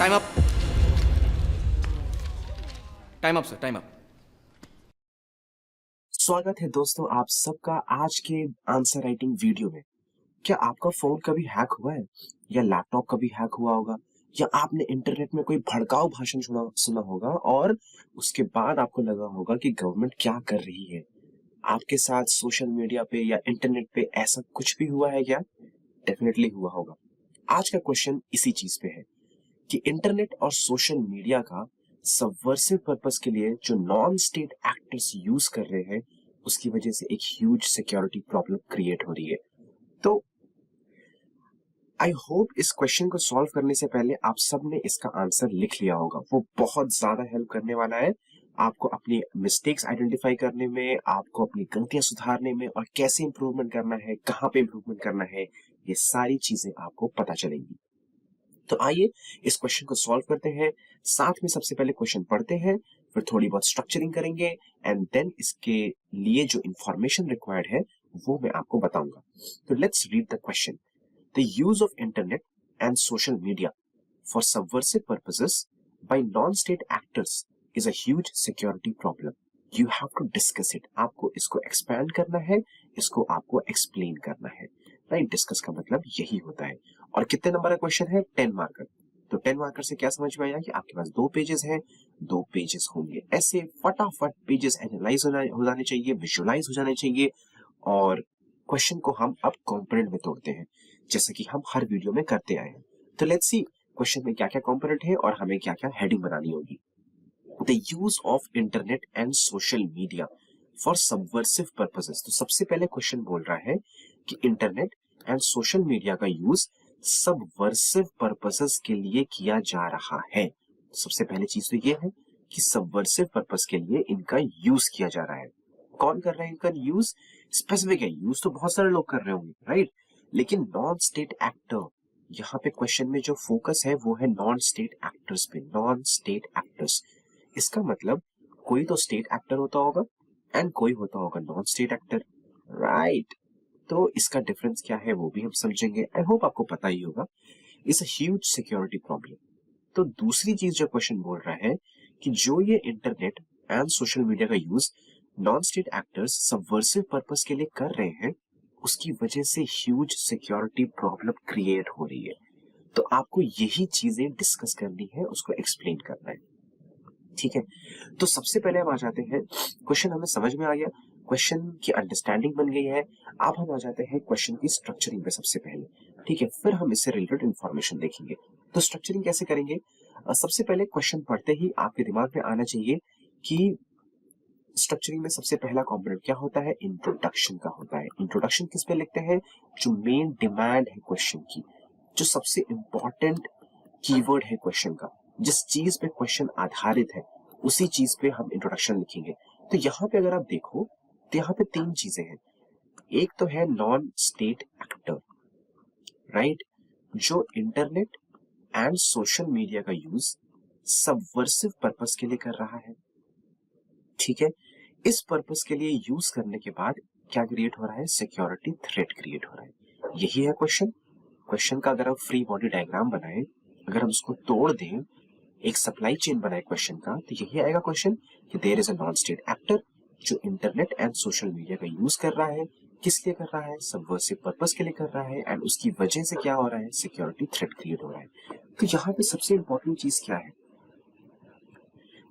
Time up. Time up sir, time up. स्वागत है दोस्तों आप सबका आज के आंसर राइटिंग वीडियो में। क्या आपका फोन कभी हैक हुआ है या लैपटॉप कभी हैक हुआ होगा या आपने इंटरनेट में कोई भड़काऊ भाषण सुना होगा और उसके बाद आपको लगा होगा कि गवर्नमेंट क्या कर रही है। आपके साथ सोशल मीडिया पे या इंटरनेट पे ऐसा कुछ भी हुआ है क्या? डेफिनेटली हुआ होगा। आज का क्वेश्चन इसी चीज पे है कि इंटरनेट और सोशल मीडिया का सबवर्सिव पर्पस के लिए जो नॉन स्टेट एक्टर्स यूज कर रहे हैं उसकी वजह से एक ह्यूज सिक्योरिटी प्रॉब्लम क्रिएट हो रही है। तो आई होप इस क्वेश्चन को सॉल्व करने से पहले आप सब ने इसका आंसर लिख लिया होगा। वो बहुत ज्यादा हेल्प करने वाला है आपको अपनी मिस्टेक्स आइडेंटिफाई करने में, आपको अपनी गलतियां सुधारने में और कैसे इंप्रूवमेंट करना है, कहाँ पे इंप्रूवमेंट करना है, ये सारी चीजें आपको पता चलेंगी। तो आइए इस क्वेश्चन को सॉल्व करते हैं। साथ में सबसे पहले क्वेश्चन पढ़ते हैं, फिर थोड़ी बहुत स्ट्रक्चरिंग करेंगे एंड देन इसके लिए जो इंफॉर्मेशन रिक्वायर्ड है वो मैं आपको बताऊंगा। तो let's read the question. The use of internet and social media for subversive purposes by non state actors is a huge security problem. You have to discuss it. आपको इसको एक्सपैंड करना है, इसको आपको एक्सप्लेन करना है। राइट, डिस्कस का मतलब यही होता है। और कितने नंबर का क्वेश्चन है? 10 मार्कर। तो 10 मार्कर से क्या समझ में आया कि आपके पास 2 पेजेस हैं, 2 पेजेस होंगे। ऐसे फटाफट पेजेस एनालाइज हो जाने चाहिए, विजुअलाइज हो जाने चाहिए और क्वेश्चन को हम अब कंपोनेंट में तोड़ते हैं जैसे कि हम हर वीडियो में करते आए हैं। तो लेट्स सी क्वेश्चन में क्या क्या कंपोनेंट है और हमें क्या क्या हेडिंग बनानी होगी। The use of internet and social media for subversive purposes. तो सबसे पहले क्वेश्चन बोल रहा है कि इंटरनेट एंड सोशल मीडिया का यूज सबवर्सिव पर्पसेस के लिए किया जा रहा है। सबसे पहली चीज तो ये है कि सबवर्सिव पर्पस के लिए इनका यूज किया जा रहा है। कौन कर रहा है इनका यूज? स्पेसिफिक है, यूज तो बहुत सारे लोग कर रहे होंगे, राइट? लेकिन नॉन स्टेट एक्टर, यहाँ पे क्वेश्चन में जो फोकस है वो है नॉन स्टेट एक्टर्स पे। नॉन स्टेट एक्टर्स, इसका मतलब कोई तो स्टेट एक्टर होता होगा एंड कोई होता होगा नॉन स्टेट एक्टर, राइट? तो इसका डिफरेंस क्या है वो भी हम समझेंगे। आई होप आपको पता ही होगा। It's a huge security problem. तो दूसरी चीज जो क्वेश्चन बोल रहा है कि जो ये इंटरनेट एंड सोशल मीडिया का use non state actors subversive purpose के लिए कर रहे हैं उसकी वजह से ह्यूज सिक्योरिटी प्रॉब्लम क्रिएट हो रही है। तो आपको यही चीजें डिस्कस करनी है, उसको एक्सप्लेन करना है, ठीक है? तो सबसे पहले हम आ जाते हैं, क्वेश्चन हमें समझ में आ गया, क्वेश्चन की अंडरस्टैंडिंग बन गई है। अब हम आ जाते हैं क्वेश्चन की स्ट्रक्चरिंग पे सबसे पहले, ठीक है? फिर हम इससे रिलेटेड इंफॉर्मेशन देखेंगे। तो स्ट्रक्चरिंग कैसे करेंगे? सबसे पहले क्वेश्चन पढ़ते ही आपके दिमाग में आना चाहिए कि स्ट्रक्चरिंग में सबसे पहला कंपोनेंट क्या होता है? इंट्रोडक्शन का होता है। इंट्रोडक्शन किस पे लिखते हैं? जो मेन डिमांड है क्वेश्चन की, जो सबसे इंपॉर्टेंट कीवर्ड है क्वेश्चन का, जिस चीज पे क्वेश्चन आधारित है उसी चीज पे हम इंट्रोडक्शन लिखेंगे। तो यहाँ पे अगर आप देखो तो यहाँ पे 3 चीजें हैं। एक तो है नॉन स्टेट एक्टर, राइट, जो इंटरनेट एंड सोशल मीडिया का यूज सबवर्सिव पर्पस के लिए कर रहा है, ठीक है? इस पर्पस के लिए यूज करने के बाद क्या क्रिएट हो रहा है? सिक्योरिटी थ्रेट क्रिएट हो रहा है। यही है क्वेश्चन। क्वेश्चन का अगर आप फ्री बॉडी डायग्राम बनाए, अगर हम उसको तोड़ दें, एक सप्लाई चेन बनाए क्वेश्चन का, तो यही आएगा क्वेश्चन कि there is a non state actor जो इंटरनेट एंड सोशल मीडिया का यूज कर रहा है। किस लिए कर रहा है? सबवर्सिव पर्पस के लिए कर रहा है एंड उसकी वजह से क्या हो रहा है? सिक्योरिटी थ्रेट क्रिएट हो रहा है। तो यहाँ पे सबसे इंपॉर्टेंट चीज क्या है?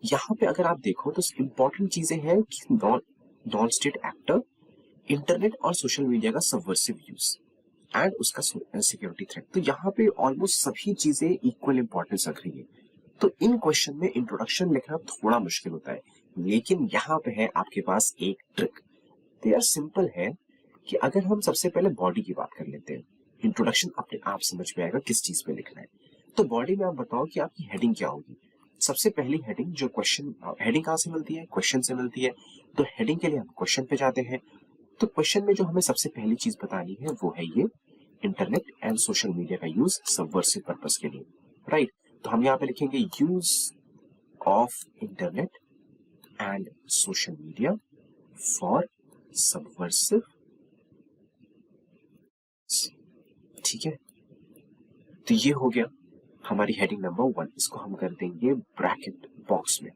यहाँ पे अगर आप देखो तो इंपॉर्टेंट चीजें हैं कि नॉन स्टेट एक्टर, इंटरनेट और सोशल मीडिया का सबवर्सिव यूज एंड उसका सिक्योरिटी थ्रेट। तो यहाँ पे ऑलमोस्ट सभी चीजें इक्वल इंपॉर्टेंस रख रही है। तो इन क्वेश्चन में इंट्रोडक्शन लिखना थोड़ा मुश्किल होता है, लेकिन यहाँ पे है आपके पास एक ट्रिक। तो यार सिंपल है कि अगर हम सबसे पहले बॉडी की बात कर लेते हैं, इंट्रोडक्शन अपने आप समझ में आएगा किस चीज पे लिखना है। तो बॉडी में आप बताओ कि आपकी हेडिंग क्या होगी। सबसे पहली हेडिंग जो क्वेश्चन, हेडिंग कहाँ से मिलती है? क्वेश्चन से मिलती है। तो हेडिंग के लिए हम क्वेश्चन पे जाते हैं। तो क्वेश्चन में जो हमें सबसे पहली चीज बतानी है वो है ये इंटरनेट एंड सोशल मीडिया का यूज सबवर्सिव पर्पस के लिए, राइट? तो हम यहाँ पे लिखेंगे use of internet and social media for subversive, ठीक है? तो ये हो गया हमारी हेडिंग नंबर 1, इसको हम कर देंगे ब्रैकेट बॉक्स में,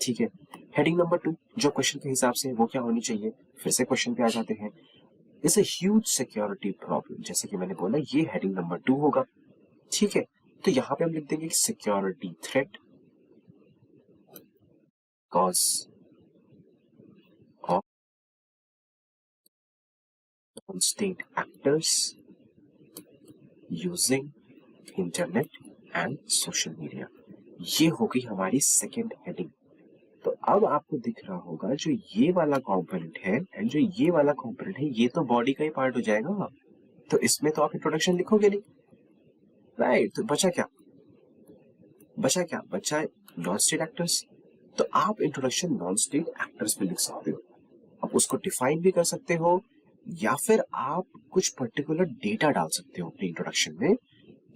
ठीक है। हेडिंग नंबर 2 जो क्वेश्चन के हिसाब से वो क्या होनी चाहिए, फिर से क्वेश्चन पे आ जाते हैं। It's a huge security problem, जैसे कि मैंने बोला ये हेडिंग नंबर 2 होगा, ठीक है। तो यहाँ पे हम लिख देंगे security threat cause of state actors using internet and social media. ये हो गई हमारी सेकेंड हेडिंग। तो अब आपको दिख रहा होगा जो ये वाला कंपोनेंट है एंड जो ये वाला कंपोनेंट है, ये तो बॉडी का ही पार्ट हो जाएगा, तो इसमें तो आप इंट्रोडक्शन लिखोगे नहीं, राइट। तो बचा क्या, बचा नॉन स्टेट एक्टर्स। तो आप इंट्रोडक्शन नॉन स्टेट एक्टर्स पे लिख सकते हो। आप उसको डिफाइन भी कर सकते हो, या फिर आप कुछ पर्टिकुलर डेटा डाल सकते हो अपने इंट्रोडक्शन में,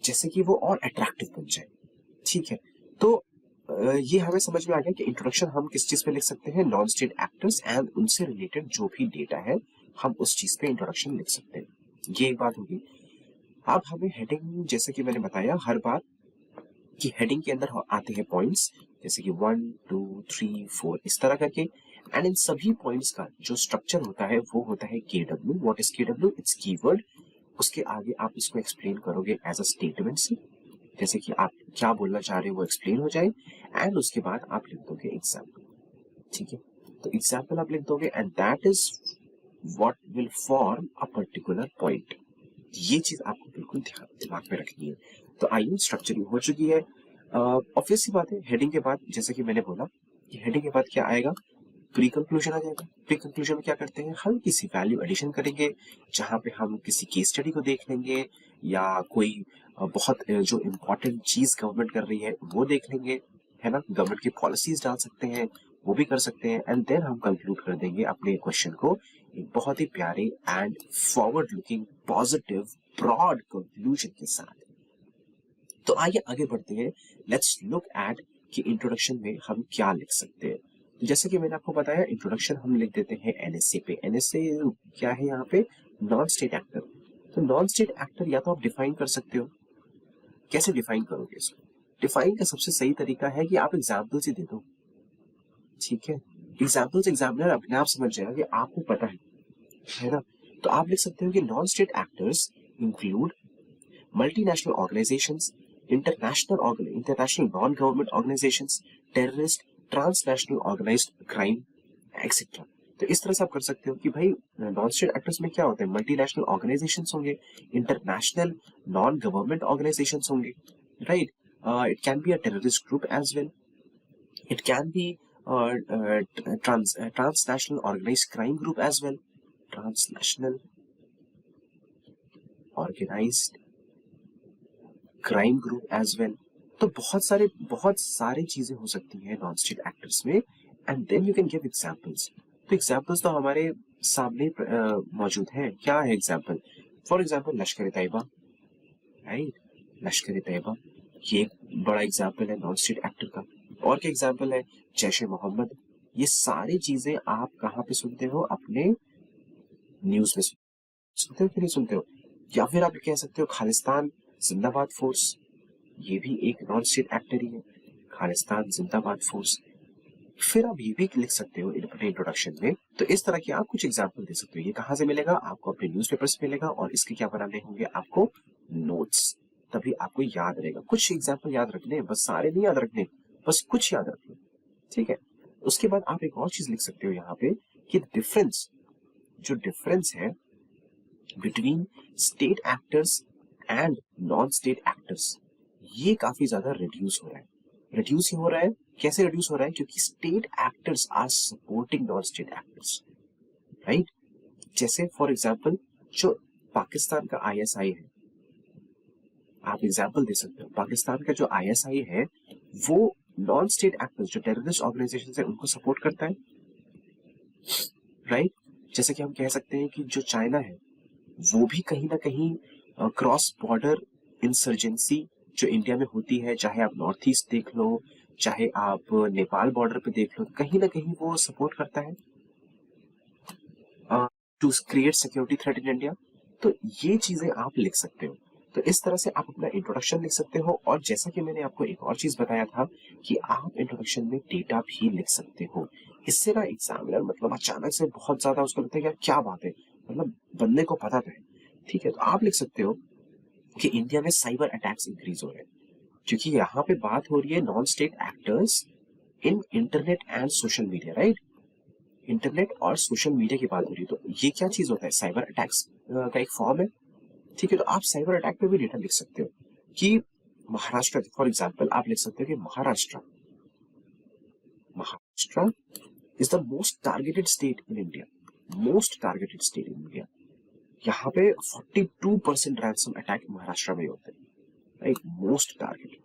जैसे कि वो और अट्रैक्टिव बन जाए, ठीक है। तो ये हमें समझ में आ गया कि इंट्रोडक्शन हम किस चीज पे लिख सकते हैं, नॉन स्टेट एक्टर्स एंड उनसे रिलेटेड जो भी डेटा है हम उस चीज पे इंट्रोडक्शन लिख सकते हैं, ये एक बात होगी। अब हमें हेडिंग, जैसे कि मैंने बताया हर बार कि हेडिंग के अंदर आते हैं पॉइंट्स, जैसे कि 1 2 3 4 इस तरह करके, एंड इन सभी पॉइंट्स का जो स्ट्रक्चर होता है वो होता है KW। What is KW? It's keyword. उसके आगे आप इसको एक्सप्लेन करोगे एज अ स्टेटमेंट से, जैसे कि आप क्या बोलना चाह रहे हो वो एक्सप्लेन हो जाए, एंड उसके बाद आप लिख दोगे एग्जाम्पल, ठीक है। तो एग्जाम्पल आप लिख दोगे and that is what will form a particular point. ये चीज आपको बिल्कुल दिमाग में रखनी है। तो आइए स्ट्रक्चरिंग हो चुकी है। ऑब्वियस सी बात है, हेडिंग के बाद जैसे कि मैंने बोला कि हेडिंग के बाद क्या आएगा, प्री कंक्लूजन आ जाएगा। प्री कंक्लूजन में क्या करते हैं, हम किसी वैल्यू एडिशन करेंगे, जहां पे हम किसी केस स्टडी को देख लेंगे, या कोई बहुत जो इम्पोर्टेंट चीज गवर्नमेंट कर रही है वो देख लेंगे, है ना। गवर्नमेंट की पॉलिसीज डाल सकते हैं, वो भी कर सकते हैं, एंड देन हम कंक्लूड कर देंगे अपने क्वेश्चन को एक बहुत ही प्यारे and forward looking positive broad conclusion के साथ। तो आइए आगे बढ़ते हैं, लेट्स लुक एट कि इंट्रोडक्शन में हम क्या लिख सकते हैं। तो जैसे कि मैंने आपको बताया, इंट्रोडक्शन हम लिख देते हैं NSA पे। NSA क्या है यहाँ पे, नॉन स्टेट एक्टर। तो नॉन स्टेट एक्टर या तो आप डिफाइन कर सकते हो, कैसे डिफाइन करोगे इसको, डिफाइन का सबसे सही तरीका है कि आप एग्जाम्पल से दे दो, ठीक है। एग्जाम्पल्स एग्जामिनर अपने आप समझ जाएगा कि आपको पता है ना। तो आप लिख सकते हो कि non state actors include multinational organisations, international non government organisations, terrorist, transnational organised crime etcetera. तो इस तरह से आप कर सकते हो कि भाई नॉन स्टेट एक्टर्स में क्या होते हैं, मल्टीनेशनल ऑर्गेनाइजेशंस होंगे, इंटरनेशनल नॉन गवर्नमेंट ऑर्गेनाइजेशंस होंगे, right. It can be a terrorist group as well, it can be transnational organized crime group as well, transnational organized crime group as well. तो बहुत सारे चीजें हो सकती हैं नॉन स्टेट एक्टर्स में, and then you can give examples. तो examples तो हमारे सामने मौजूद हैं। क्या है example, for example Lashkar A Taiba, right. लश्कर ए तैयबा ये एक बड़ा एग्जांपल है नॉन स्टेट एक्टर का। और क्या एग्जांपल है, जैश ए मोहम्मद। ये सारी चीजें आप कहाँ पे सुनते हो, अपने न्यूज में सुनते हो कि नहीं सुनते हो। या फिर आप कह सकते हो खालिस्तान जिंदाबाद फोर्स, ये भी एक नॉन स्टेट एक्टर ही है, खालिस्तान जिंदाबाद फोर्स। फिर आप ये भी लिख सकते हो अपने इंट्रोडक्शन में। तो इस तरह के आप कुछ एग्जाम्पल दे सकते हो। ये कहाँ से मिलेगा, आपको अपने न्यूज़पेपर से मिलेगा, और इसके क्या बनाने होंगे आपको, नोट्स, तभी आपको याद रहेगा। कुछ एग्जाम्पल याद रखने, बस सारे नहीं याद रखने, बस कुछ याद रखने, ठीक है। उसके बाद आप एक और चीज लिख सकते हो यहाँ पे कि डिफरेंस है between state actors and non state actors, ये काफी ज्यादा रिड्यूस हो रहा है। रिड्यूस ही हो रहा है, कैसे रिड्यूस हो रहा है, क्योंकि state actors are supporting non state actors, right. जैसे फॉर एग्जांपल जो पाकिस्तान का ISI है, आप एग्जांपल दे सकते हो, पाकिस्तान का जो ISI है वो नॉन स्टेट एक्टर्स जो टेररिस्ट ऑर्गेनाइजेशन है उनको सपोर्ट करता है, राइट। जैसे कि हम कह सकते हैं कि जो चाइना है वो भी कहीं ना कहीं क्रॉस बॉर्डर इंसर्जेंसी जो इंडिया में होती है, चाहे आप नॉर्थ ईस्ट देख लो, चाहे आप नेपाल बॉर्डर पे देख लो, कहीं ना कहीं वो सपोर्ट करता है to create security threat in India. तो ये चीजें आप लिख सकते हो। तो इस तरह से आप अपना इंट्रोडक्शन लिख सकते हो। और जैसा कि मैंने आपको एक और चीज बताया था कि आप इंट्रोडक्शन में डेटा भी लिख सकते हो। इससे ना एग्जामिनर मतलब अचानक से बहुत ज्यादा उसको लगता है यार क्या बात है, मतलब बंदे को पता तो है। ठीक है, तो आप लिख सकते हो कि इंडिया में साइबर अटैक्स इंक्रीज हो रहे हैं, क्योंकि यहाँ पे बात हो रही है non state actors in internet and social media, right. Internet और सोशल मीडिया की बात हो रही है, तो ये क्या चीज होता है, साइबर अटैक्स का एक फॉर्म है। ठीक है, तो आप साइबर अटैक पे भी डेटा लिख सकते हो कि महाराष्ट्र, फॉर एग्जाम्पल आप लिख सकते हो कि Maharashtra Maharashtra is the most targeted state in India, most targeted state in India. यहाँ पे 42% रैंसम अटैक महाराष्ट्र में होते हैं, राइट। मोस्ट टारगेटेड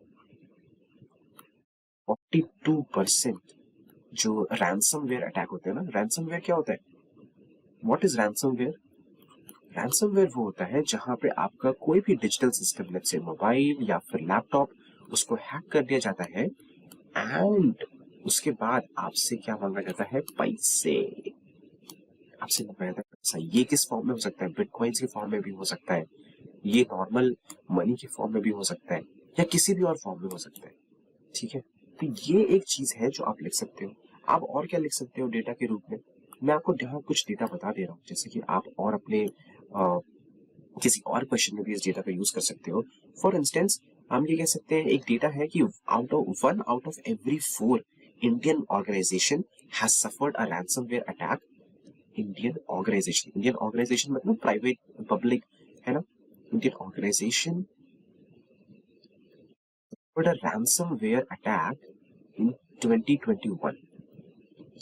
42% जो रैंसमवेयर अटैक होते हैं ना। रैंसमवेयर क्या होता है, व्हाट इज रैंसमवेयर? रैंसमवेयर वो होता है जहां पे आपका कोई भी digital system, let's say mobile या फिर लैपटॉप, उसको हैक कर दिया जाता है एंड उसके बाद आपसे क्या मांगा जाता है, पैसे। आपसे मांगा जाता है पैसा। ये किस फॉर्म में हो सकता है, बिटकॉइंस के फॉर्म में भी हो सकता है, ये नॉर्मल मनी के फॉर्म में भी हो सकता है, या किसी भी और फॉर्म में हो सकता है। ठीक है, तो ये एक चीज है जो आप लिख सकते हो। आप और क्या लिख सकते हो डेटा के रूप में, मैं आपको यहाँ कुछ डेटा बता दे रहा हूँ, जैसे कि आप और अपने किसी और क्वेश्चन में भी इस डेटा का यूज कर सकते हो। फॉर इंस्टेंस हम ये कह सकते हैं, एक डेटा है कि one out of every 4 Indian organisation has suffered a ransomware attack. Indian organisation मतलब प्राइवेट पब्लिक है ना। Indian organisation suffered a ransomware attack in 2021।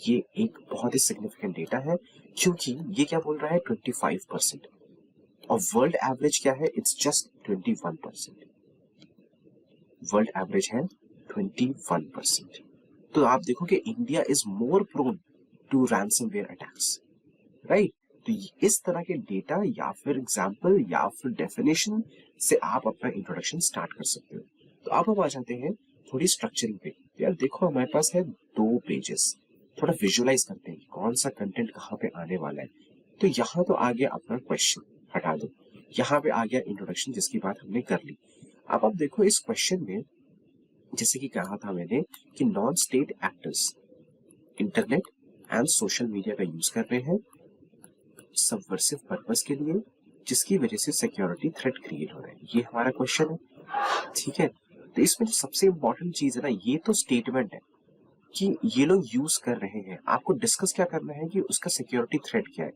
ये एक बहुत ही सिग्निफिकेंट डेटा है, क्योंकि ये क्या बोल रहा है, 25%। और वर्ल्ड एवरेज क्या है, इट्स जस्ट 21%। वर्ल्ड एवरेज है 21%। तो आप देखो कि India is more prone to ransomware attacks, right. तो इस तरह के डेटा या फिर एग्जाम्पल या फिर डेफिनेशन से आप अपना इंट्रोडक्शन स्टार्ट कर सकते हो। तो अब आ जाते हैं थोड़ी स्ट्रक्चरिंग पे। तो यार देखो हमारे पास है 2 पेजेस, थोड़ा विजुअलाइज करते हैं कि कौन सा कंटेंट कहाँ पे आने वाला है। तो यहाँ तो आ गया अपना क्वेश्चन, हटा दो। यहाँ पे आ गया इंट्रोडक्शन जिसकी बात हमने कर ली। अब आप देखो इस क्वेश्चन में जैसे कि कहा था मैंने कि non state actors internet and social media का यूज कर रहे हैं सबवर्सिव पर्पस के लिए, जिसकी वजह से सिक्योरिटी थ्रेट क्रिएट हो रहा है। ये हमारा क्वेश्चन है। ठीक है, तो इसमें जो सबसे इंपॉर्टेंट चीज है ना, ये तो स्टेटमेंट है कि ये लोग यूज कर रहे हैं। आपको डिस्कस क्या करना है कि उसका सिक्योरिटी थ्रेट क्या है।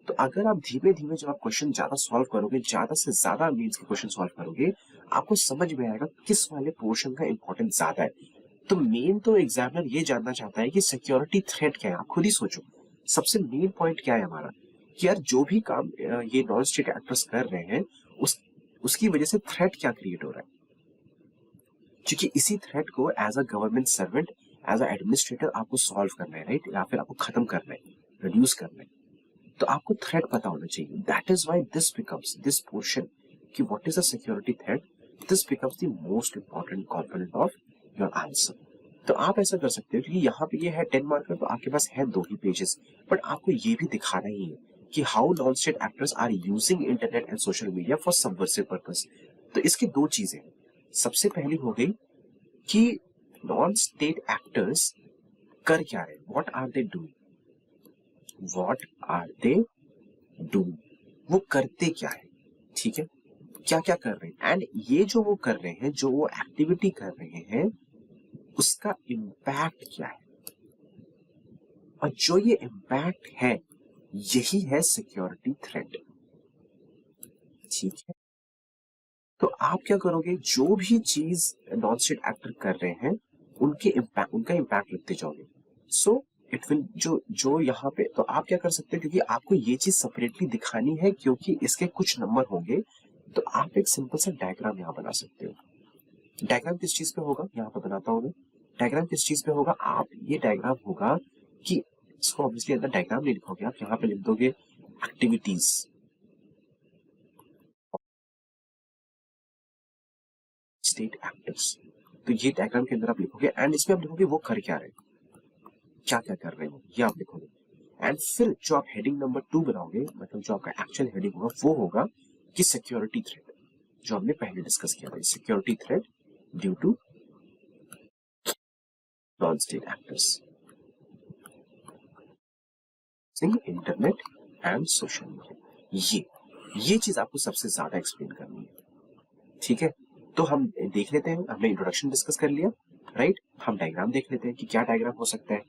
तो अगर आप धीमे धीमे जब आप क्वेश्चन ज्यादा सॉल्व करोगे, ज्यादा से ज्यादा मीन्स के क्वेश्चन सॉल्व करोगे, आपको समझ में आएगा किस वाले पोर्शन का इंपॉर्टेंस ज्यादा है। तो मेन तो एग्जामिनर ये जानना चाहता है कि सिक्योरिटी थ्रेट क्या है। आप खुद ही सोचो सबसे मेन पॉइंट क्या है हमारा, कि यार जो भी काम ये नॉन स्टेट एक्टर्स कर रहे हैं उसकी वजह से थ्रेट क्या क्रिएट हो रहा है। क्योंकि इसी थ्रेट को as a government servant, as a administrator आपको सॉल्व करना है, राइट, या फिर आपको खत्म करना है, रिड्यूस करना है। तो आपको थ्रेट पता होना चाहिए। That is why this becomes this portion कि what is a security threat, this becomes the most important component of your answer. तो आप ऐसा कर सकते हो क्योंकि यहाँ पे ये है 10 मार्कर, तो आपके पास है 2 ही पेजेस, बट आपको ये भी दिखाना ही है कि how non state actors are using internet and social media for subversive purpose. तो इसकी 2 चीजें, सबसे पहली हो गई कि नॉन स्टेट एक्टर्स कर क्या रहे, what are they doing, what are they doing, वो करते क्या है। ठीक है, क्या क्या कर रहे हैं, एंड ये जो वो कर रहे हैं, जो वो एक्टिविटी कर रहे हैं, उसका इम्पैक्ट क्या है। और जो ये इम्पैक्ट है यही है सिक्योरिटी थ्रेट। ठीक है, तो आप क्या करोगे, जो भी चीज नॉन स्टेट एक्टर कर रहे हैं उनका इम्पैक्ट लिखते जाओगे। सो इट विल जो जो यहाँ पे, तो आप क्या कर सकते हो, क्योंकि आपको ये चीज सेपरेटली दिखानी है क्योंकि इसके कुछ नंबर होंगे, तो आप एक सिंपल सा डायग्राम यहाँ बना सकते हो। डायग्राम किस चीज पे होगा, यहाँ पे बनाता हूँ मैं। डायग्राम किस चीज पे होगा, आप ये डायग्राम होगा कि इसको ऑब्वियसली अंदर डायग्राम नहीं लिखोगे आप, यहाँ पे लिख दोगे एक्टिविटीज स्टेट एक्टर्स। तो ये डायग्राम के अंदर आप लिखोगे एंड इसमें आप लिखोगे वो कर क्या रहे, क्या क्या कर रहे हो, ये आप लिखोगे। एंड फिर जो आप हेडिंग नंबर 2 बनाओगे, मतलब जो आपका एक्चुअल हेडिंग होगा वो होगा कि सिक्योरिटी थ्रेट। जो हमने पहले डिस्कस किया था, security threat due to non state actors, internet and social media. ये चीज आपको सबसे ज्यादा एक्सप्लेन करनी है, ठीक है। तो हम देख लेते हैं, हमने इंट्रोडक्शन डिस्कस कर लिया, राइट। हम डायग्राम देख लेते हैं कि क्या डायग्राम हो सकता है।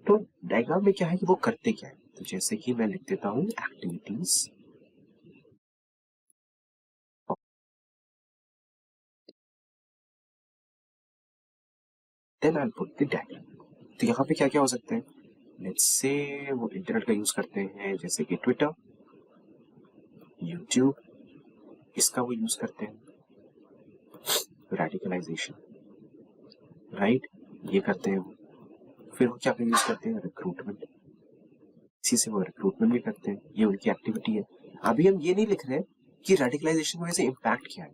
तो डायग्राम में क्या है कि वो करते क्या है, तो जैसे कि मैं लिख देता हूं activities, then I will put the diagram. तो यहाँ पे क्या क्या हो सकता है, लेट्स से वो इंटरनेट का यूज करते हैं, जैसे कि ट्विटर, यूट्यूब, इसका वो यूज करते हैं, रेडिकलाइजेशन, राइट, ये करते हैं वो। फिर वो क्या यूज करते हैं, रिक्रूटमेंट, इसी से वो रिक्रूटमेंट भी करते हैं, ये उनकी एक्टिविटी है। अभी हम ये नहीं लिख रहे कि रेडिकलाइजेशन की वजह से इम्पैक्ट क्या है,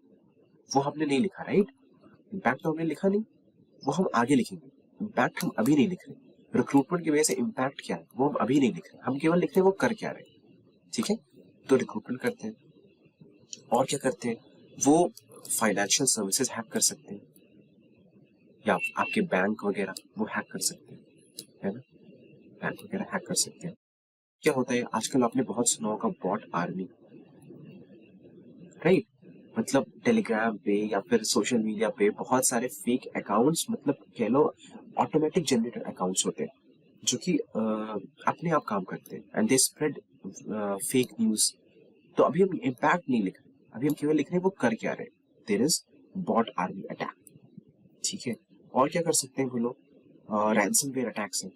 वो हमने नहीं लिखा, राइट। इम्पैक्ट तो हमने लिखा नहीं, वो हम आगे लिखेंगे। इम्पैक्ट हम अभी नहीं लिख रहे, रिक्रूटमेंट की वजह से इम्पैक्ट क्या है वो हम अभी नहीं लिख रहे, हम केवल लिख रहे हैं वो कर क्या रहे, ठीक है। तो रिक्रूटमेंट करते हैं, और क्या करते हैं, वो फाइनेंशियल सर्विसेज हैक कर सकते हैं, या आपके बैंक वगैरह वो हैक कर सकते हैं, है ना, बैंक वगैरह हैक कर सकते हैं। क्या होता है आजकल आपने बहुत सुना होगा बॉट आर्मी, राइट। मतलब टेलीग्राम पे या फिर सोशल मीडिया पे बहुत सारे फेक अकाउंट्स, मतलब कह लो ऑटोमेटिक जनरेटेड अकाउंट्स होते हैं, जो कि अपने आप काम करते हैं, and they spread fake news. तो अभी हम इम्पैक्ट नहीं लिख रहे, अभी हम केवल लिख रहे हैं वो कर क्या रहे, there is bot army attack, ठीक है। और क्या कर सकते हैं वो लोग, रैंसमवेयर अटैक्स हैं।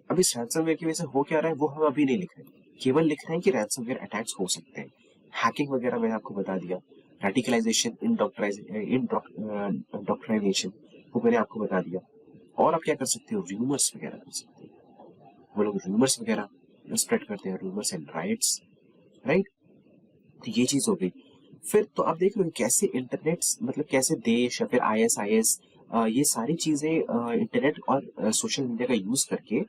अब इस रैंसमवेयर की वजह से हो क्या रहा है वो हम अभी नहीं लिख रहे, केवल लिख रहे हैं कि रैंसमवेयर अटैक्स हो सकते हैं। हैकिंग वगैरह मैंने आपको बता दिया, रेडिकलाइजेशन, इंडोक्ट्राइनेशन वो मैंने आपको बता दिया। और आप क्या कर सकते हो, रूमर्स वगैरह कर सकते हो, वो लोग रूमर्स वगैरह स्प्रेड करते हैं, रूमर्स एंड राइट्स, राइट। तो ये चीज हो गई। फिर तो आप देख रहे हो कैसे इंटरनेट, मतलब कैसे देश या फिर ISIS, ये सारी चीजें इंटरनेट और सोशल मीडिया का यूज करके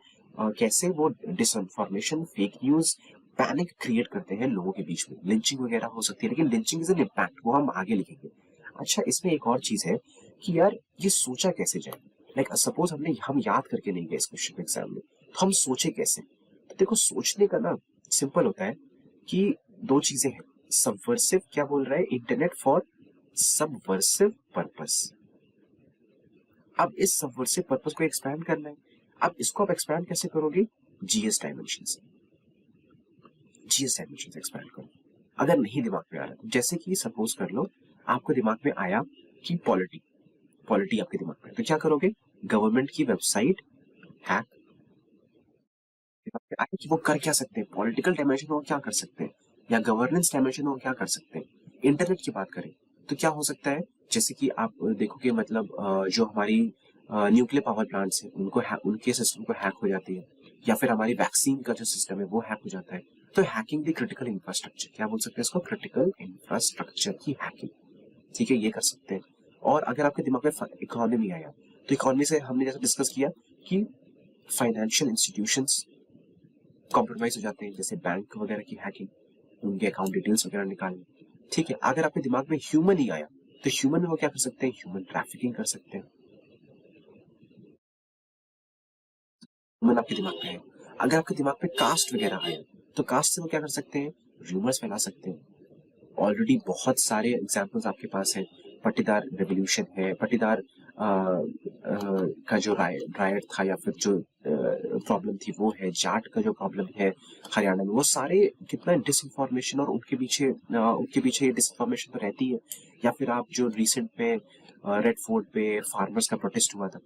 कैसे वो disinformation, fake news, panic create करते हैं लोगों के बीच में। लिंचिंग वगैरह हो सकती है, लेकिन लिंचिंग इज एन इम्पैक्ट, वो हम आगे लिखेंगे। अच्छा, इसमें एक और चीज है कि यार ये सोचा कैसे जाए, लाइक सपोज हम याद करके नहीं गए इस क्वेश्चन एग्जाम में, तो हम सोचे कैसे। तो देखो सोचने का ना सिंपल होता है कि दो चीजें हैं, सबवर्सिव, क्या बोल रहा है, इंटरनेट फॉर सबवर्सिव पर्पस। अब इस सबवर्सिव पर्पस को एक्सपैंड करना है, अब इसको आप एक्सपैंड कैसे करोगे, जीएस डायमेंशन से, जीएस डायमेंशन से एक्सपैंड करो। अगर नहीं दिमाग में आ रहा, जैसे कि सपोज कर लो आपको दिमाग में आया कि पॉलिटी, पॉलिटी आपके दिमाग में, तो क्या करोगे, गवर्नमेंट की वेबसाइट हैक, दिमाग में आया कि वो कर क्या सकते हैं, पॉलिटिकल डायमेंशन वो क्या कर सकते हैं, या गवर्नेंस डायमेंशन वो क्या कर सकते हैं। इंटरनेट की बात करें तो क्या हो सकता है, जैसे कि आप देखोगे, मतलब जो हमारी न्यूक्लियर पावर प्लांट्स हैं उनको उनके सिस्टम को हैक हो जाती है, या फिर हमारी वैक्सीन का जो सिस्टम है वो हैक हो जाता है। तो हैकिंग द क्रिटिकल इंफ्रास्ट्रक्चर, क्या बोल सकते हैं इसको, क्रिटिकल इंफ्रास्ट्रक्चर की हैकिंग, ठीक है, ये कर सकते हैं। और अगर आपके दिमाग में इकोनॉमी आया, तो इकोनॉमी से हमने जैसे डिस्कस किया कि फाइनेंशियल इंस्टीट्यूशंस कॉम्प्रोमाइज हो जाते हैं, जैसे बैंक वगैरह की हैकिंग, उनके अकाउंट डिटेल्स वगैरह निकालना, ठीक है। अगर आपके दिमाग में ह्यूमन ही आया, तो ह्यूमन में वो क्या कर सकते हैं, ह्यूमन ट्रैफिकिंग कर सकते हैं। ह्यूमन आपके दिमाग में आया, अगर आपके दिमाग में कास्ट वगैरह आया, तो कास्ट से वो क्या कर सकते हैं, रूमर्स फैला सकते हैं। ऑलरेडी बहुत सारे एग्जाम्पल्स आपके पास हैं, पट्टीदार रेवोल्यूशन है, पट्टीदार का जो रायट था, या फिर जो प्रॉब्लम थी वो है, जाट का जो प्रॉब्लम है हरियाणा में, वो सारे कितना डिसइंफॉर्मेशन, और उनके पीछे ये डिसइंफॉर्मेशन तो रहती है। या फिर आप जो रिसेंट में रेड फोर्ट पे फार्मर्स का प्रोटेस्ट हुआ था,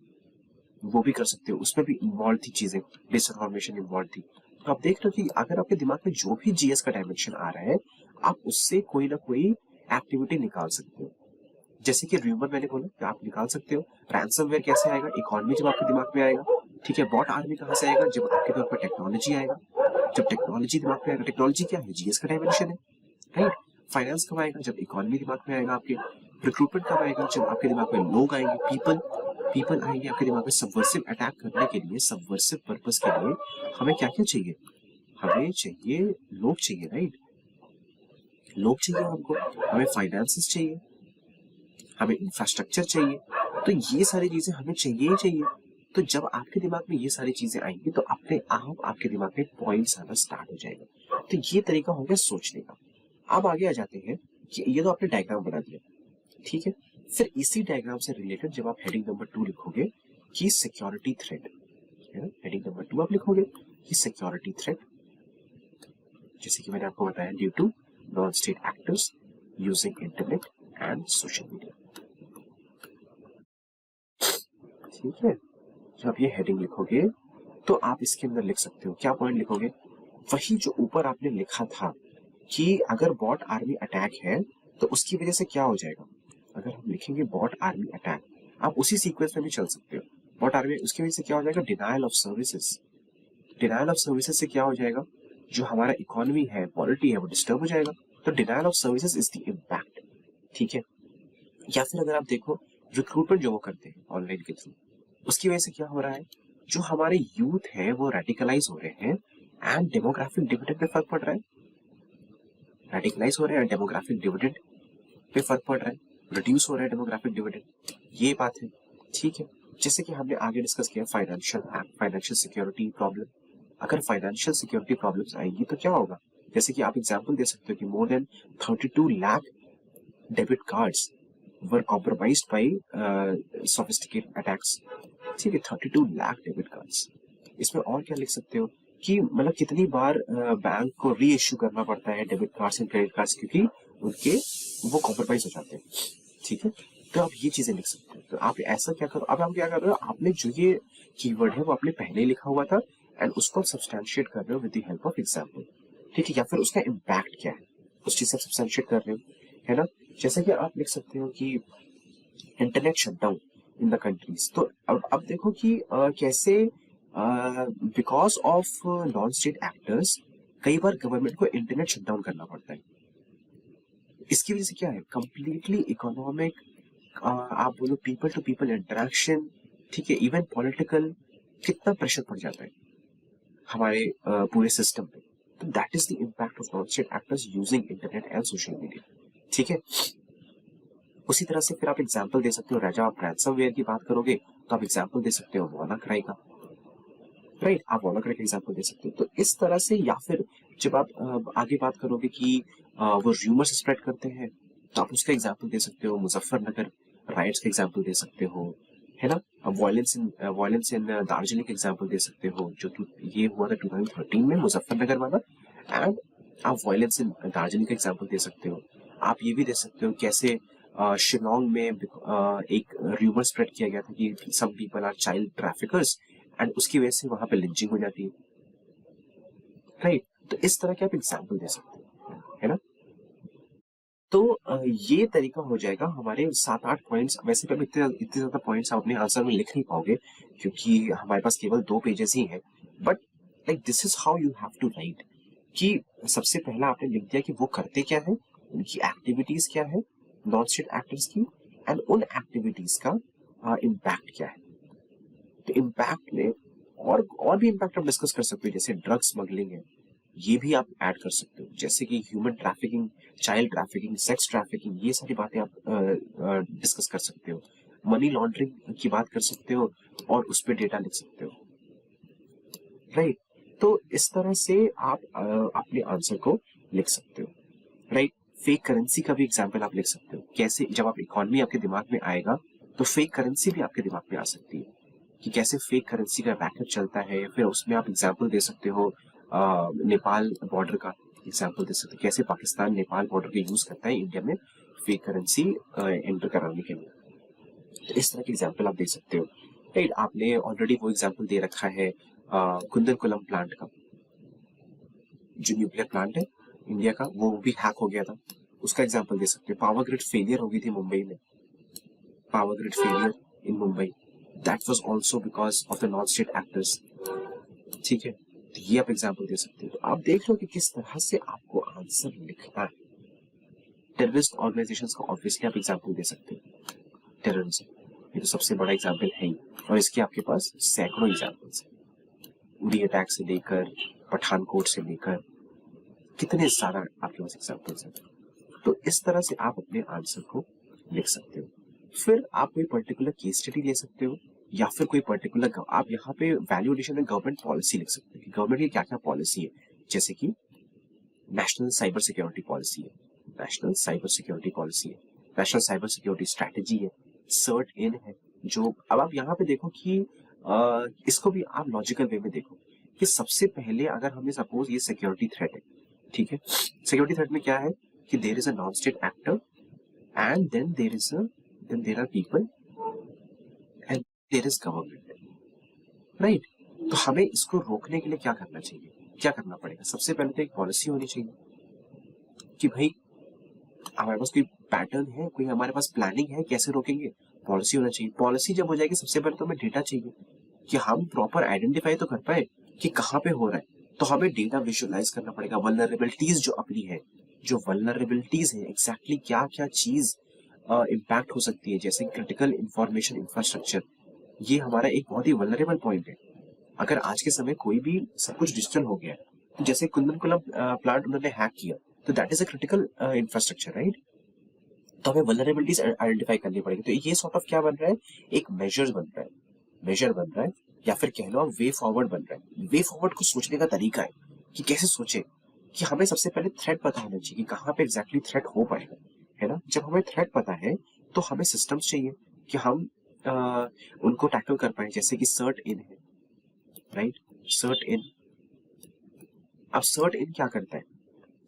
वो भी कर सकते हो, उसमें भी इन्वॉल्व थी चीजें, डिसइंफॉर्मेशन इन्वॉल्व थी। तो आप देख रहे हो कि अगर आपके दिमाग में जो भी जीएस का डायमेंशन आ रहा है, आप उससे कोई ना कोई एक्टिविटी निकाल सकते हो। जैसे कि र्यूमर मैंने बोला कि आप निकाल सकते हो, रैंसमवेयर कैसे आएगा, इकोनॉमी जब आपके दिमाग में आएगा, ठीक है। बॉट आर्मी कहां से आएगा, जब आपके दिमाग में टेक्नोलॉजी आएगा, जब टेक्नोलॉजी दिमाग में आएगा, टेक्नोलॉजी क्या है, जीएस का डायमेंशन है, राइट। फाइनेंस कब आएगा, जब इकोनॉमी दिमाग में आएगा आपके। रिक्रूटमेंट कब आएगा, जब आपके दिमाग में लोग आएंगे, पीपल, पीपल आएंगे आपके दिमाग में। सबवर्सिव अटैक करने के लिए, सबवर्सिव पर्पस के लिए हमें क्या क्या चाहिए, हमें चाहिए लोग चाहिए, राइट, लोग चाहिए हमको, हमें फाइनेंसेस चाहिए, हमें इंफ्रास्ट्रक्चर चाहिए, तो ये सारी चीजें हमें चाहिए ही चाहिए। तो जब आपके दिमाग में ये सारी चीजें आएंगी तो अपने आप आपके दिमाग में पॉइंट्स आना स्टार्ट हो जाएगा। तो ये तरीका हो गया सोचने का। अब आगे आ जाते हैं कि ये तो आपने डायग्राम बना दिया, ठीक है। फिर इसी डायग्राम से रिलेटेड जब आप हेडिंग नंबर 2 लिखोगे कि सिक्योरिटी थ्रेट, है ना, हेडिंग नंबर 2 आप लिखोगे कि सिक्योरिटी थ्रेट, जैसे कि मैंने आपको बताया, due to non state actors using internet and social media, ठीक है। जब आप ये हेडिंग लिखोगे तो आप इसके अंदर लिख सकते हो, क्या पॉइंट लिखोगे, वही जो ऊपर आपने लिखा था कि अगर बॉट आर्मी अटैक है तो उसकी वजह से क्या हो जाएगा। अगर हम लिखेंगे बॉट आर्मी अटैक, आप उसी सीक्वेंस में भी चल सकते हो। बॉट आर्मी, उसकी वजह से क्या हो जाएगा, denial of services. Denial of services से क्या हो जाएगा, जो हमारा इकोनॉमी है, पॉलिटी है, वो डिस्टर्ब हो जाएगा। तो denial of services is the impact, ठीक है। या फिर अगर आप देखो रिक्रूटमेंट जो वो करते हैं ऑनलाइन के थ्रू, उसकी वजह से क्या हो रहा है, जो हमारे यूथ है वो रेडिकलाइज हो रहे हैं एंड डेमोग्राफिक डिविडेंड पे फर्क पड़ रहा है। रेडिकलाइज हो रहे हैं, डेमोग्राफिक डिविडेंड पे फर्क पड़ रहा है, रिड्यूस हो रहा है डेमोग्राफिक डिविडेंड, ये बात है, ठीक है। जैसे कि हमने आगे डिस्कस किया फाइनेंशियल सिक्योरिटी प्रॉब्लम। अगर फाइनेंशियल सिक्योरिटी प्रॉब्लम्स आएगी तो क्या होगा, जैसे कि आप एग्जांपल दे सकते हो कि more than 32 lakh debit cards were compromised by sophisticated attacks, ठीक है। 32 लाख डेबिट कार्ड्स। इसमें और क्या लिख सकते हो कि मतलब कितनी बार बैंक को री इश्यू करना पड़ता है debit cards and credit cards, क्योंकि उनके वो कॉम्प्रोमाइज हो जाते हैं, ठीक है। तो आप ये चीजें लिख सकते हो। तो आप ऐसा क्या करो, अब आप क्या कर रहे हो, आपने जो ये कीवर्ड है वो आपने पहले ही लिखा हुआ था एंड उसको सब्सटैंशिएट कर रहे हो with the help of example, ठीक है। या फिर उसका इम्पैक्ट क्या है, उस चीज से सब्सटैंशिएट कर रहे हो, है ना। जैसे कि आप लिख सकते हो कि internet shutdown in the countries. तो अब देखो कि कैसे because of non state actors कई बार गवर्नमेंट को इंटरनेट शटडाउन करना पड़ता है। इसकी वजह से क्या है, कंप्लीटली इकोनॉमिक, आप बोलो पीपल टू पीपल इंटरेक्शन, ठीक है, इवन पॉलिटिकल, कितना प्रेशर पड़ जाता है हमारे पूरे सिस्टम पे। तो that is the impact of non state actors using internet and social media, ठीक है। उसी तरह से फिर आप एग्जाम्पल दे सकते हो, राजा आप रैंसमवेयर की बात करोगे तो आप एग्जाम्पल दे सकते हो WannaCry का, राइट, आप WannaCry का एग्जाम्पल दे सकते हो। तो इस तरह से, या फिर जब आप आगे बात करोगे कि वो र्यूमर्स स्प्रेड करते हैं तो आप उसका एग्जाम्पल दे सकते हो, मुजफ्फरनगर राइट्स का एग्जाम्पल दे सकते हो, है ना। अब वॉयलेंस इन दार्जिलिंग का एग्जाम्पल दे सकते हो, जो ये हुआ था 2013 में मुजफ्फरनगर वाला, एंड आप वॉयलेंस इन दार्जिलिंग का एग्जाम्पल दे सकते हो। आप ये भी दे सकते हो कैसे शिलोंग में एक र्यूमर स्प्रेड किया गया था कि some people are child traffickers and उसकी वजह से वहां पे लिंचिंग हो जाती है, राइट। तो इस तरह के आप एग्जाम्पल दे सकते हो, है ना। तो ये तरीका हो जाएगा हमारे 7-8 पॉइंट्स। वैसे भी इतने ज्यादा पॉइंट्स आप अपने आंसर में लिख नहीं पाओगे क्योंकि हमारे पास केवल 2 पेजेस ही हैं, but like this is how you have to write, कि सबसे पहला आपने लिख दिया कि वो करते क्या है, उनकी एक्टिविटीज क्या है, नॉन स्टेट एक्टर्स की, एंड उन एक्टिविटीज का इम्पैक्ट क्या है। तो इम्पैक्ट में और भी इम्पैक्ट आप डिस्कस कर सकते हो, जैसे ड्रग स्मगलिंग है, ये भी आप ऐड कर सकते हो, जैसे कि human trafficking, child trafficking, sex trafficking, ये सारी बातें आप डिस्कस कर सकते हो। मनी लॉन्ड्रिंग की बात कर सकते हो और उस पर डेटा लिख सकते हो, राइट। तो इस तरह से आप अपने आंसर को लिख सकते हो, राइट। फेक करेंसी का भी एग्जाम्पल आप लिख सकते हो, कैसे जब आप इकोनॉमी आपके दिमाग में आएगा तो फेक करेंसी भी आपके दिमाग में आ सकती है, कि कैसे फेक करेंसी का रैकेट चलता है। फिर उसमें आप एग्जाम्पल दे सकते हो नेपाल बॉर्डर का एग्जाम्पल दे सकते हो, कैसे पाकिस्तान नेपाल बॉर्डर का यूज करता है इंडिया में फेक करेंसी एंटर कराने के लिए। तो इस तरह के एग्जाम्पल आप दे सकते हो, राइट। आपने ऑलरेडी वो एग्जाम्पल दे रखा है कुंदनकुलम प्लांट का, जो न्यूक्लियर प्लांट है इंडिया का, वो भी हैक हो गया था, उसका एग्जाम्पल दे सकते हो। पावर ग्रिड फेलियर हो गई थी मुंबई में, power grid failure in Mumbai, that was also because of the non state actors, ठीक है। तो ये आप एग्जाम्पल दे सकते हो। तो आप देख लो कि किस तरह से आपको आंसर लिखना है। टेररिस्ट ऑर्गेनाइजेशंस का ऑब्वियसली आप एग्जाम्पल दे सकते हो, टेररिज्म, ये तो सबसे बड़ा एग्जाम्पल है ही, और इसके आपके पास सैकड़ों एग्जाम्पल्स हैं, उरी अटैक से लेकर पठानकोट से लेकर कितने सारा आपके पास एग्जाम्पल्स हैं। तो इस तरह से आप अपने आंसर को लिख सकते हो। फिर आप कोई पर्टिकुलर केस स्टडी ले सकते हो या फिर कोई पर्टिकुलर आप यहाँ पे वैल्यू एडिशन में गवर्नमेंट पॉलिसी लिख सकते हो कि गवर्नमेंट की क्या क्या पॉलिसी है, जैसे कि नेशनल साइबर सिक्योरिटी पॉलिसी है, नेशनल साइबर सिक्योरिटी पॉलिसी है, नेशनल साइबर सिक्योरिटी स्ट्रैटेजी है, सर्ट इन है। जो अब आप यहाँ पे देखो कि इसको भी आप लॉजिकल वे में देखो कि सबसे पहले अगर हमें सपोज ये सिक्योरिटी थ्रेट है, ठीक है, सिक्योरिटी थ्रेट में क्या है कि there is a non state actor and then there are people and there is government, right. तो हमें इसको रोकने के लिए क्या करना चाहिए, क्या करना पड़ेगा? सबसे पहले तो एक पॉलिसी होनी चाहिए कि भाई हमारे पास कोई पैटर्न है, कोई हमारे पास प्लानिंग है, कैसे रोकेंगे, पॉलिसी होना चाहिए। पॉलिसी जब हो जाएगी सबसे पहले तो हमें डेटा चाहिए कि हम प्रॉपर आइडेंटिफाई तो कर पाए कि कहाँ पे हो रहा है। तो हमें डेटा विजुअलाइज करना पड़ेगा, वल्नरेबिलिटीज जो अपनी है, जो वल्नरेबिलिटीज है एग्जैक्टली क्या क्या चीज इम्पैक्ट हो सकती है, जैसे क्रिटिकल इंफॉर्मेशन इंफ्रास्ट्रक्चर, ये हमारा एक बहुत ही वल्नरेबल पॉइंट है। अगर आज के समय कोई भी सब कुछ डिजिटल हो गया है, तो जैसे कुंदनकुलम प्लांट उन्होंने हैक किया, तो that is a critical infrastructure, right. तो हमें वल्नरेबिलिटीज आइडेंटिफाई करनी पड़ेगी। तो ये सॉर्ट ऑफ क्या बन रहा है, एक मेजर बन रहा है, मेजर बन रहा है, या फिर कह लो वे फॉरवर्ड बन रहा है। वे फॉरवर्ड को सोचने का तरीका है कि कैसे सोचे, कि हमें सबसे पहले थ्रेट पता होना चाहिए कि कहाँ पे एग्जैक्टली थ्रेट हो पाएगा, है ना। जब हमें थ्रेट पता है तो हमें सिस्टम्स चाहिए कि हम उनको टैकल कर पाए, जैसे कि सर्ट इन है, राइट, सर्ट इन। अब सर्ट इन क्या करता है,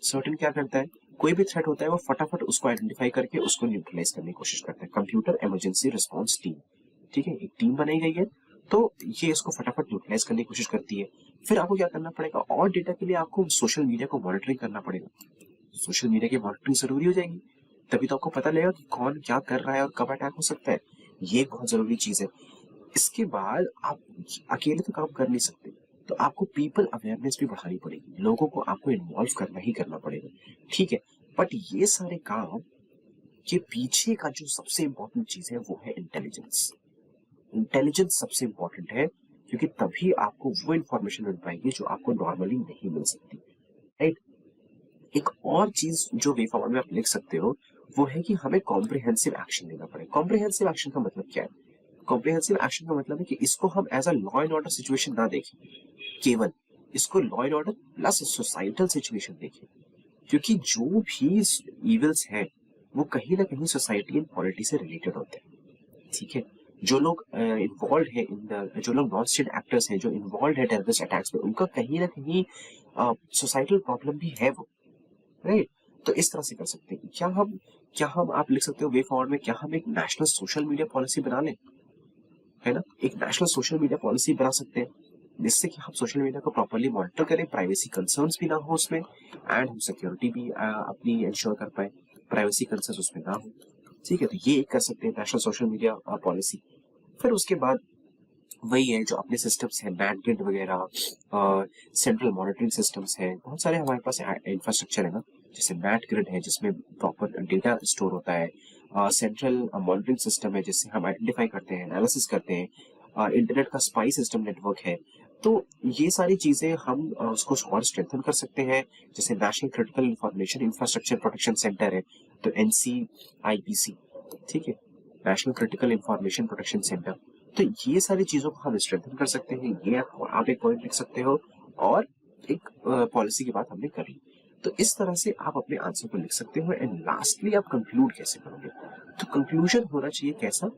सर्ट इन क्या करता है, कोई भी थ्रेट होता है वो फटाफट उसको आइडेंटिफाई करके उसको न्यूट्रलाइज करने की कोशिश करता है। कंप्यूटर इमरजेंसी रिस्पांस टीम, ठीक है, एक टीम बनाई गई है, तो ये इसको फटाफट न्यूट्रलाइज करने की कोशिश करती है। फिर आपको क्या करना पड़ेगा, और डेटा के लिए आपको सोशल मीडिया को मॉनिटरिंग करना पड़ेगा। सोशल मीडिया की मॉनिटरिंग जरूरी हो जाएगी, तभी तो आपको पता लगेगा कि कौन क्या कर रहा है और कब अटैक हो सकता है। ये एक बहुत जरूरी चीज है। इसके बाद आप अकेले तो काम कर नहीं सकते, तो आपको पीपल अवेयरनेस भी बढ़ानी पड़ेगी, लोगों को आपको इन्वॉल्व करना ही करना पड़ेगा, ठीक है। बट ये सारे काम के पीछे का जो सबसे इंपॉर्टेंट चीज है वो है इंटेलिजेंस। इंटेलिजेंस सबसे इंपॉर्टेंट है, क्योंकि तभी आपको वो इंफॉर्मेशन मिल पाएगी जो आपको नॉर्मली नहीं मिल सकती, राइट। एक और चीज जो वे फॉरवर्ड में आप लिख सकते हो वो है कि हमें कॉम्प्रिहेंसिव एक्शन लेना पड़ेगा। कॉम्प्रिहेंसिव एक्शन का मतलब क्या है, कॉम्प्रिहेंसिव एक्शन का मतलब है कि इसको हम as a law and order situation ना देखें केवल, इसको law and order plus societal situation देखें, क्योंकि जो भी इविल्स हैं वो कहीं ना कहीं सोसाइटी एंड पॉलिटी से रिलेटेड होते हैं, ठीक है। जो लोग इन्वॉल्व है इन द, जो लोग नॉन स्टेट एक्टर्स हैं जो इन्वॉल्व है टेररिस्ट अटैक्स में, उनका कहीं ना कहीं सोसाइटल प्रॉब्लम भी है वो, राइट। तो इस तरह से कर सकते हैं। क्या हम आप लिख सकते हो वे फॉरवर्ड में, क्या हम एक नेशनल सोशल मीडिया पॉलिसी बना लें, है ना, एक नेशनल सोशल मीडिया पॉलिसी बना सकते हैं, जिससे कि हम सोशल मीडिया को प्रॉपर्ली मॉनिटर करें, प्राइवेसी कंसर्न्स भी ना हो उसमें, एंड हम सिक्योरिटी भी अपनी इंश्योर कर पाए, प्राइवेसी कंसर्न्स उसमें ना हो, ठीक है। तो ये एक कर सकते हैं नेशनल सोशल मीडिया पॉलिसी। फिर उसके बाद वही है जो अपने सिस्टम्स हैं, मैट ग्रिड वगैरह, सेंट्रल मॉनिटरिंग सिस्टम्स हैं, बहुत सारे हमारे पास इंफ्रास्ट्रक्चर है ना, जैसे मैट ग्रिड है जिसमें प्रॉपर डेटा स्टोर होता है, सेंट्रल मॉनिटरिंग सिस्टम है जिससे हम आइडेंटिफाई करते हैं, एनालिसिस करते हैं, इंटरनेट का स्पाई सिस्टम नेटवर्क है। तो ये सारी चीजें हम उसको और स्ट्रेंथन कर सकते हैं, जैसे national critical information infrastructure protection centre है, तो NCIPC, ठीक है, national critical information protection centre. तो ये सारी चीजों को हम स्ट्रेंथन कर सकते हैं, ये आप एक पॉइंट लिख सकते हो, और एक पॉलिसी की बात हमने कर ली। तो इस तरह से आप अपने आंसर को लिख सकते हो, एंड लास्टली आप कंक्लूड कैसे करोगे, तो कंक्लूजन होना चाहिए कैसा,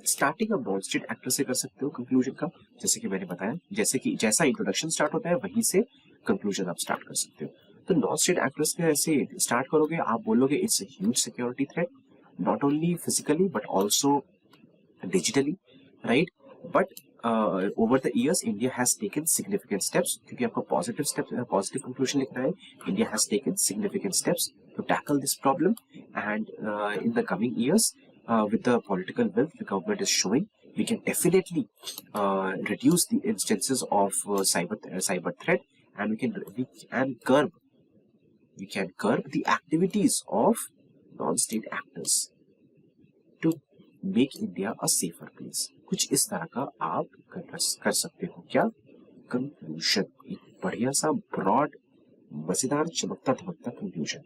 स्टार्टिंग आप नॉन स्टेट एक्टर से कर सकते हो कंक्लूजन का, जैसे कि मैंने बताया, जैसे कि जैसा इंट्रोडक्शन स्टार्ट होता है वहीं से कंक्लूजन आप स्टार्ट कर सकते हो। तो नॉन स्टेट एक्टर्स के ऐसे स्टार्ट करोगे, आप बोलोगे it's a huge security threat, not only physically but also digitally, right? But over the years, India has taken significant steps. क्योंकि आपको positive steps, positive conclusion लिखना है. India has taken significant steps to tackle this problem, and in the coming years, with the political will the government is showing, we can definitely reduce the instances of cyber threat, and we can curb the activities of non-state actors to make India a safer place. कुछ इस तरह का आप कर सकते हो। क्या conclusion, एक बढ़िया सा ब्रॉड मजेदार चमकता धमकता कंक्लूजन,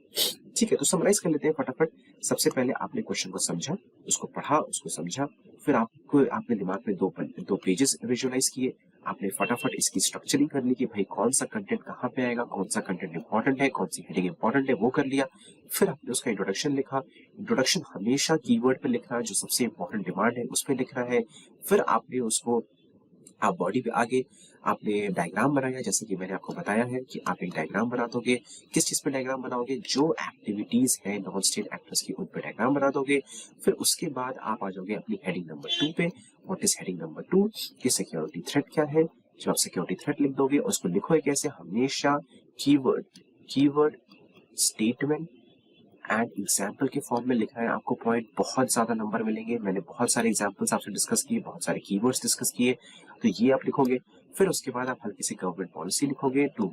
ठीक है, तो समराइज कर लेते हैं फटाफट। सबसे पहले आपने क्वेश्चन को समझा, उसको पढ़ा, उसको समझा, फिर आपने दिमाग में दो पेजेस विजुअलाइज किए। आपने फटाफट इसकी स्ट्रक्चरिंग कर ली कि भाई कौन सा कंटेंट कहाँ पे आएगा, कौन सा कंटेंट इंपॉर्टेंट है, कौन सी हेडिंग इंपॉर्टेंट है, वो कर लिया। फिर आपने उसका इंट्रोडक्शन लिखा। इंट्रोडक्शन हमेशा कीवर्ड पे लिखना है, जो सबसे इंपॉर्टेंट डिमांड है उस पर लिखना है। फिर आपने उसको, आप बॉडी पे आगे आपने डायग्राम बनाया, जैसे कि मैंने आपको बताया है कि आप एक डायग्राम बना दोगे। किस चीज पे डायग्राम बनाओगे, जो एक्टिविटीज है नॉन स्टेट एक्टर्स की, उन पे डायग्राम बना दोगे। फिर उसके बाद आप आ जाओगे अपनी हेडिंग नंबर 2 पे। व्हाट इज हेडिंग नंबर 2, कि सिक्योरिटी थ्रेट क्या है। जब आप सिक्योरिटी थ्रेट लिख दोगे, उसको लिखोगे कैसे, हमेशा keyword keyword statement and example के फॉर्म में लिखना है आपको। पॉइंट बहुत ज्यादा नंबर मिलेंगे, मैंने बहुत सारे एग्जाम्पल्स आपसे डिस्कस किए, बहुत सारे कीवर्ड्स डिस्कस किए, तो ये आप लिखोगे। फिर उसके बाद आप हल्की सी गवर्नमेंट पॉलिसी लिखोगे to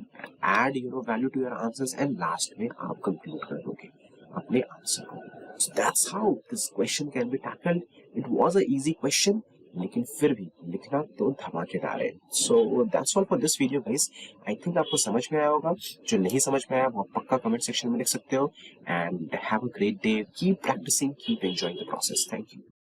add value to your answers, and last में आप कंक्लूड कर दोगे अपने आंसर को। So that's how this question can be tackled. It was a easy question, लेकिन फिर भी लिखना तो धमाकेदार है। So that's all for this video guys. I think आपको समझ में आया होगा। जो नहीं समझ में आया वो आप पक्का कमेंट सेक्शन में लिख सकते हो। And have a great day. Keep practicing, keep enjoying the process. Thank you.